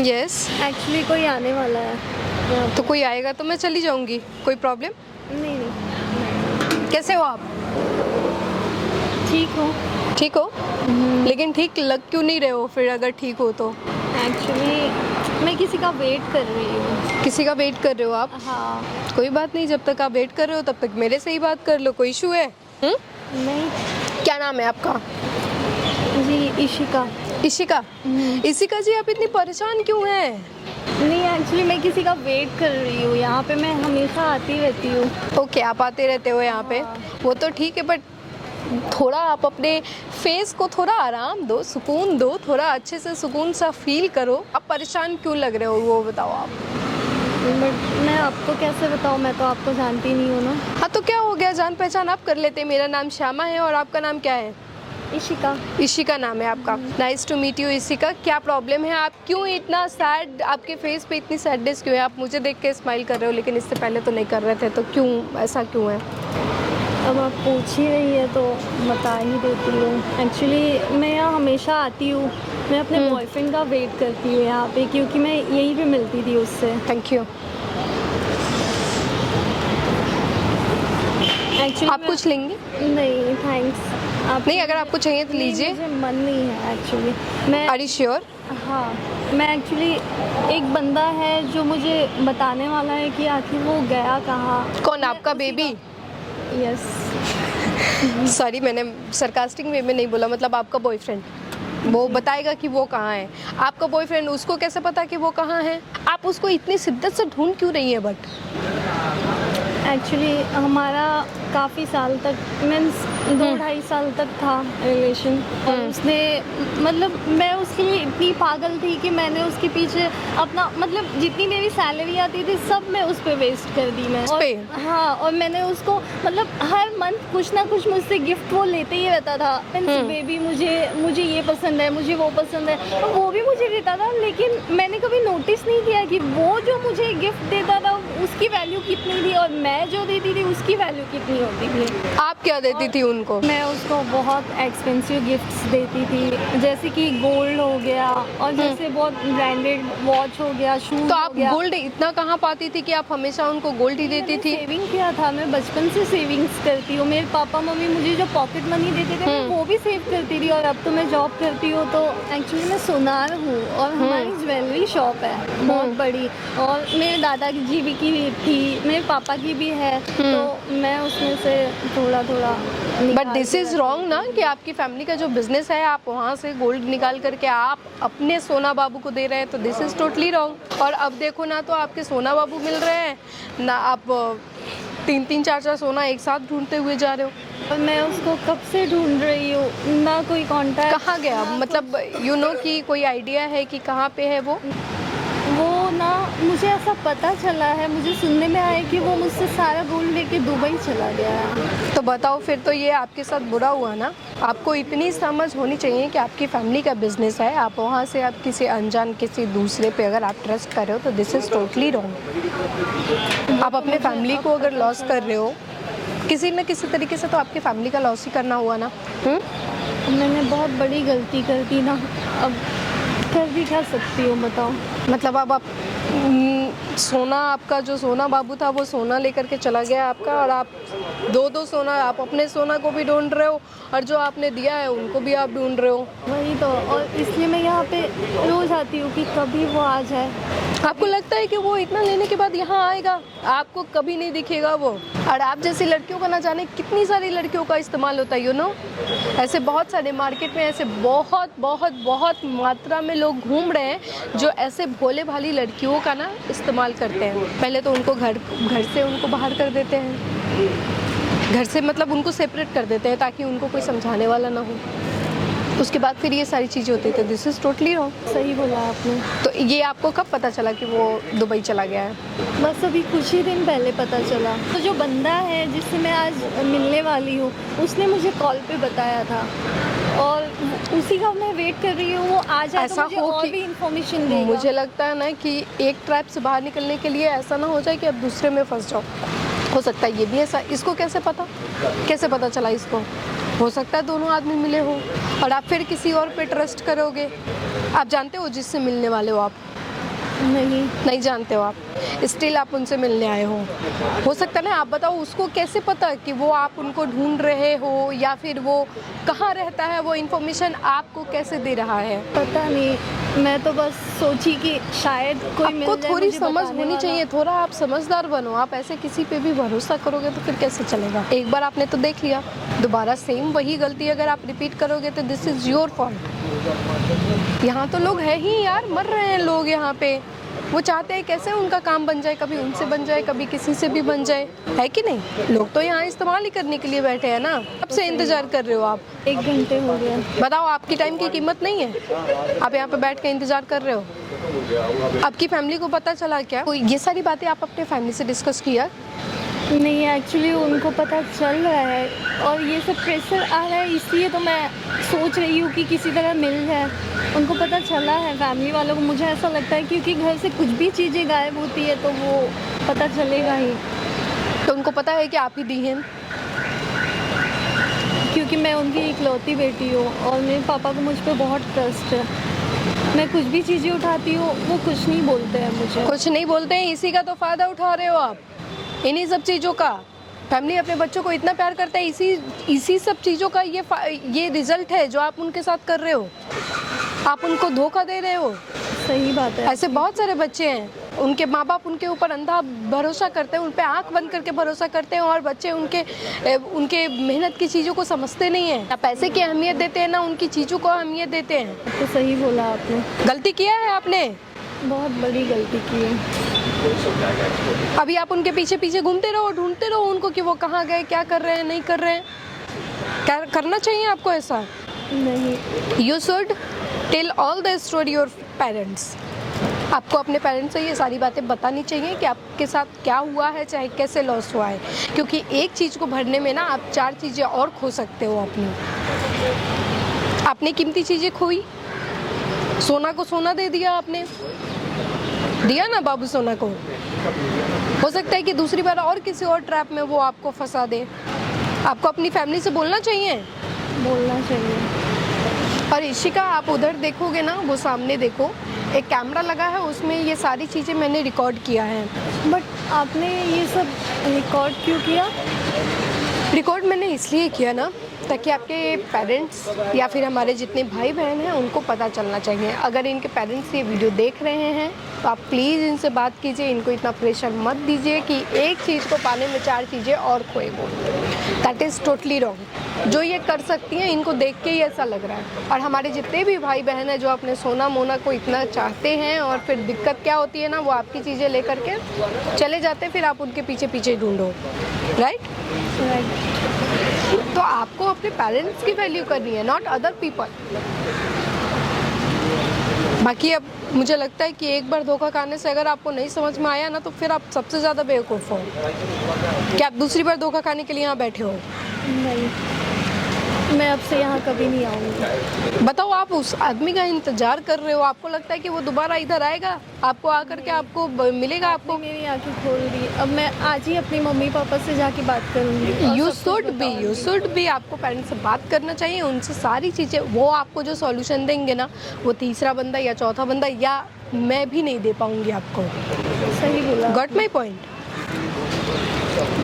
Yes. Actually कोई आने वाला है। तो कोई आएगा तो मैं चली जाऊंगी, कोई प्रॉब्लम? नहीं नहीं, कैसे हो आप? ठीक हो। ठीक हो? लेकिन ठीक लग क्यों नहीं रहे हो फिर अगर ठीक हो तो? एक्चुअली मैं किसी का वेट कर रही हूँ। किसी का वेट कर रहे हो आप? हाँ। कोई बात नहीं, जब तक आप वेट कर रहे हो तब तक मेरे से ही बात कर लो, कोई इशू है? नहीं। क्या नाम है आपका? जी इशिका। इशिका? इशिका जी, आप इतनी परेशान क्यों हैं? नहीं, एक्चुअली मैं किसी का वेट कर रही हूँ। यहाँ पे मैं हमेशा आती रहती हूँ। ओके, आप आते रहते हो यहाँ पे। वो तो ठीक है, बट थोड़ा आप अपने फेस को थोड़ा आराम दो, सुकून दो, थोड़ा अच्छे से सुकून सा फील करो। आप परेशान क्यों लग रहे हो वो बताओ आप। बट मैं आपको कैसे बताऊँ, मैं तो आपको जानती नहीं हूँ ना। हाँ तो क्या हो गया, जान पहचान आप कर लेते। मेरा नाम श्यामा है और आपका नाम क्या है? इशिका। इशिका नाम है आपका। Nice to meet you Ishika. क्या प्रॉब्लम है, आप क्यों इतना सैड, आपके फेस पे इतनी सैडनेस क्यों है? आप मुझे देख के स्माइल कर रहे हो लेकिन इससे पहले तो नहीं कर रहे थे, तो क्यों, ऐसा क्यों है? अब आप पूछ ही रही है तो बता ही देती हूँ। एक्चुअली मैं यहाँ हमेशा आती हूँ। मैं अपने बॉयफ्रेंड का वेट करती हूँ यहाँ पे, क्योंकि मैं यहीं पे मिलती थी उससे। Thank you. एक्चुअली आप कुछ लेंगे? नहीं थैंक्स। आप नहीं, अगर आपको चाहिए तो लीजिए। मुझे मन नहीं है एक्चुअली। मैं आर यू श्योर? हाँ, मैं एक्चुअली एक बंदा है जो मुझे बताने वाला है कि आखिर वो गया कहाँ। कौन, आपका बेबी? यस। सॉरी, मैंने सरकास्टिक वे में नहीं बोला, मतलब आपका बॉयफ्रेंड वो बताएगा कि वो कहाँ है। आपका बॉयफ्रेंड, उसको कैसे पता कि वो कहाँ है? आप उसको इतनी शिद्दत से ढूंढ क्यों रही है? बट एक्चुअली हमारा काफ़ी साल तक, मीन्स 2-2.5 साल तक था रिलेशन। और उसने, मतलब मैं उसके लिए इतनी पागल थी कि मैंने उसके पीछे अपना, मतलब जितनी मेरी सैलरी आती थी सब मैं उस पर वेस्ट कर दी मैं। और हाँ, और मैंने उसको, मतलब हर मंथ कुछ ना कुछ मुझसे गिफ्ट वो लेते ही रहता था। मीन्स बेबी मुझे ये पसंद है, मुझे वो पसंद है, और वो भी मुझे देता था। लेकिन मैंने कभी नोटिस नहीं किया कि वो जो मुझे गिफ्ट देता था उसकी वैल्यू कितनी थी और मैं जो देती थी उसकी वैल्यू कितनी होती थी। आप क्या देती थी उनको? मैं उसको बहुत एक्सपेंसिव गिफ्ट्स देती थी, जैसे कि गोल्ड हो गया, और जैसे बहुत ब्रांडेड वॉच हो गया, शूज। तो आप गोल्ड इतना कहाँ पाती थी कि आप हमेशा उनको गोल्ड ही देती थी? सेविंग किया था, मैं बचपन से सेविंग्स करती हूँ। मेरे पापा मम्मी मुझे जो पॉकेट मनी देते थे मैं वो भी सेव करती थी। और अब तो मैं जॉब करती हूँ, तो एक्चुअली मैं सोनार हूँ और हमारी ज्वेलरी शॉप है बहुत बड़ी, और मेरे दादा जी भी की थी, मेरे पापा की भी है, तो मैं उसमें से थोड़ा थोड़ा। बट दिस इज रॉन्ग ना, कि आपकी फैमिली का जो बिजनेस है आप वहाँ से गोल्ड निकाल करके आप अपने सोना बाबू को दे रहे हैं, तो दिस इज टोटली रॉन्ग। और अब देखो ना, तो आपके सोना बाबू मिल रहे हैं ना, आप 3-3, 4-4 सोना एक साथ ढूंढते हुए जा रहे हो। और मैं उसको कब से ढूंढ रही हूँ, ना कोई कांटेक्ट। कहाँ गया, मतलब यू नो कि कोई आइडिया है कि कहाँ पे है वो ना? मुझे ऐसा पता चला है, मुझे सुनने में आया कि वो मुझसे सारा गोल्ड लेके दुबई चला गया है। तो बताओ, फिर तो ये आपके साथ बुरा हुआ ना। आपको इतनी समझ होनी चाहिए कि आपकी फैमिली का बिजनेस है, आप वहाँ से आप किसी अनजान, किसी दूसरे पे अगर आप ट्रस्ट कर रहे हो तो दिस इज़ टोटली रॉन्ग। आप अपने फैमिली को अगर लॉस कर रहे हो किसी न किसी तरीके से, तो आपकी फैमिली का लॉस ही करना हुआ ना। मैंने बहुत बड़ी गलती कर दी ना, अब कर भी क्या सकती हूँ बताओ। मतलब अब आप सोना, आपका जो सोना बाबू था वो सोना लेकर के चला गया आपका, और आप 2-2 सोना, आप अपने सोना को भी ढूंढ रहे हो और जो आपने दिया है उनको भी आप ढूंढ रहे हो। वही तो, और इसलिए मैं यहाँ पे रोज आती हूँ कि कभी वो आ जाए। आपको लगता है कि वो इतना लेने के बाद यहाँ आएगा? आपको कभी नहीं दिखेगा वो। और आप जैसी लड़कियों का ना जाने कितनी सारी लड़कियों का इस्तेमाल होता है, यू नो। ऐसे बहुत सारे मार्केट में ऐसे बहुत बहुत बहुत मात्रा में लोग घूम रहे हैं जो ऐसे भोले भाली लड़कियों का ना इस्तेमाल करते हैं। पहले तो उनको घर से उनको बाहर कर देते हैं, घर से मतलब उनको सेपरेट कर देते हैं ताकि उनको कोई समझाने वाला ना हो। उसके बाद फिर ये सारी चीज़ें होती थी। This is totally wrong. सही बोला आपने। तो ये आपको कब पता चला कि वो दुबई चला गया है? बस अभी कुछ ही दिन पहले पता चला। तो जो बंदा है जिससे मैं आज मिलने वाली हूँ उसने मुझे कॉल पे बताया था, और उसी का मैं वेट कर रही हूँ वो आ जाए तो मुझे और भी इन्फॉर्मेशन देगा। मुझे लगता है ना कि एक ट्रैप से बाहर निकलने के लिए ऐसा ना हो जाए कि अब दूसरे में फंस जाओ। हो सकता है ये भी ऐसा। इसको कैसे पता चला इसको? हो सकता है दोनों आदमी मिले हो और आप फिर किसी और पे ट्रस्ट करोगे। आप जानते हो जिससे मिलने वाले हो आप, नहीं। नहीं जानते हो आप, स्टिल आप उनसे मिलने आए हो सकता है ना। आप बताओ उसको कैसे पता कि वो आप उनको ढूंढ रहे हो, या फिर वो कहाँ रहता है, वो इन्फॉर्मेशन आपको कैसे दे रहा है? पता नहीं, मैं तो बस सोची कि शायद कोई मिल आपको जाए थोड़ी मुझे समझ बताने होनी वाला। चाहिए, थोड़ा आप समझदार बनो। आप ऐसे किसी पे भी भरोसा करोगे तो फिर कैसे चलेगा? एक बार आपने तो देख लिया, दोबारा सेम वही गलती अगर आप रिपीट करोगे तो दिस इज़ योर फॉल्ट। यहाँ तो लोग हैं ही यार, मर रहे हैं लोग यहाँ पे। वो चाहते हैं कैसे उनका काम बन जाए, कभी उनसे बन जाए, कभी किसी से भी बन जाए, है कि नहीं? लोग तो यहाँ इस्तेमाल ही करने के लिए बैठे हैं ना। कब से इंतजार कर रहे हो आप? 1 घंटे हो गया। बताओ, आपकी टाइम की कीमत नहीं है? आप यहाँ पे बैठ के इंतजार कर रहे हो। आपकी फैमिली को पता चला क्या? तो ये सारी बातें आप अपने फैमिली से डिस्कस किया? नहीं, एक्चुअली उनको पता चल रहा है और ये सब प्रेशर आ रहा है, इसलिए तो मैं सोच रही हूँ कि किसी तरह मिल जाए। उनको पता चला है, फैमिली वालों को, मुझे ऐसा लगता है, क्योंकि घर से कुछ भी चीज़ें गायब होती है तो वो पता चलेगा ही। तो उनको पता है कि आप ही दी हैं? क्योंकि मैं उनकी इकलौती बेटी हूँ और मेरे पापा को मुझ पर बहुत ट्रस्ट है। मैं कुछ भी चीज़ें उठाती हूँ, वो कुछ नहीं बोलते हैं मुझे। कुछ नहीं बोलते हैं, इसी का तो फ़ायदा उठा रहे हो आप, इन्हीं सब चीज़ों का। फैमिली अपने बच्चों को इतना प्यार करता है, इसी सब चीज़ों का ये रिजल्ट है जो आप उनके साथ कर रहे हो। आप उनको धोखा दे रहे हो। सही बात है। ऐसे बहुत सारे बच्चे हैं, उनके माँ बाप उनके ऊपर अंधा भरोसा करते हैं, उन पे आँख बंद करके भरोसा करते हैं, और बच्चे उनके मेहनत की चीज़ों को समझते नहीं हैं। ना पैसे की अहमियत देते हैं, ना उनकी चीज़ों को अहमियत देते हैं। तो सही बोला आपने। गलती किया है आपने, बहुत बड़ी गलती की है। अभी आप उनके पीछे पीछे घूमते रहो, ढूंढते रहो उनको कि वो कहाँ गए, क्या कर रहे हैं, नहीं कर रहे हैं। क्या करना चाहिए आपको ऐसा? नहीं। You should tell all the story your parents. आपको अपने पेरेंट्स से ये सारी बातें बतानी चाहिए कि आपके साथ क्या हुआ है, चाहे कैसे लॉस हुआ है, क्योंकि एक चीज़ को भरने में ना आप 4 चीज़ें और खो सकते हो अपनी। आपने कीमती चीज़ें खोई, सोना को सोना दे दिया आपने, दिया ना बाबू सोना को। हो सकता है कि दूसरी बार और किसी और ट्रैप में वो आपको फंसा दे। आपको अपनी फैमिली से बोलना चाहिए। बोलना चाहिए। और इशिका, आप उधर देखोगे ना, वो सामने देखो, एक कैमरा लगा है, उसमें ये सारी चीज़ें मैंने रिकॉर्ड किया है। बट आपने ये सब रिकॉर्ड क्यों किया? रिकॉर्ड मैंने इसलिए किया ना, ताकि आपके पेरेंट्स या फिर हमारे जितने भाई बहन हैं उनको पता चलना चाहिए। अगर इनके पेरेंट्स ये वीडियो देख रहे हैं तो आप प्लीज़ इनसे बात कीजिए, इनको इतना प्रेशर मत दीजिए कि एक चीज़ को पाने में 4 चीज़ें और खोए वो। That is totally wrong. जो ये कर सकती हैं, इनको देख के ही ऐसा लग रहा है। और हमारे जितने भी भाई बहन हैं जो अपने सोना मोना को इतना चाहते हैं, और फिर दिक्कत क्या होती है ना, वो आपकी चीज़ें लेकर के चले जाते हैं, फिर आप उनके पीछे पीछे ढूंढो। राइट? तो आपको अपने पेरेंट्स की वैल्यू करनी है, नॉट अदर पीपल। बाकी अब मुझे लगता है कि एक बार धोखा खाने से अगर आपको नहीं समझ में आया ना, तो फिर आप सबसे ज़्यादा बेवकूफ़ हो कि आप दूसरी बार धोखा खाने के लिए यहाँ बैठे हो। नहीं, मैं अब से यहाँ कभी नहीं आऊँगी। बताओ, आप उस आदमी का इंतजार कर रहे हो, आपको लगता है कि वो दोबारा इधर आएगा, आपको आकर के आपको मिलेगा? आपको मेरी आंखें खोल दी। अब मैं आज ही अपनी मम्मी पापा से जाके बात करूँगी। यू शुड बी आपको पेरेंट्स से बात करना चाहिए, उनसे सारी चीज़ें। वो आपको जो सॉल्यूशन देंगे ना, वो तीसरा बंदा या चौथा बंदा या मैं भी नहीं दे पाऊँगी आपको। सही बोला। Got my point?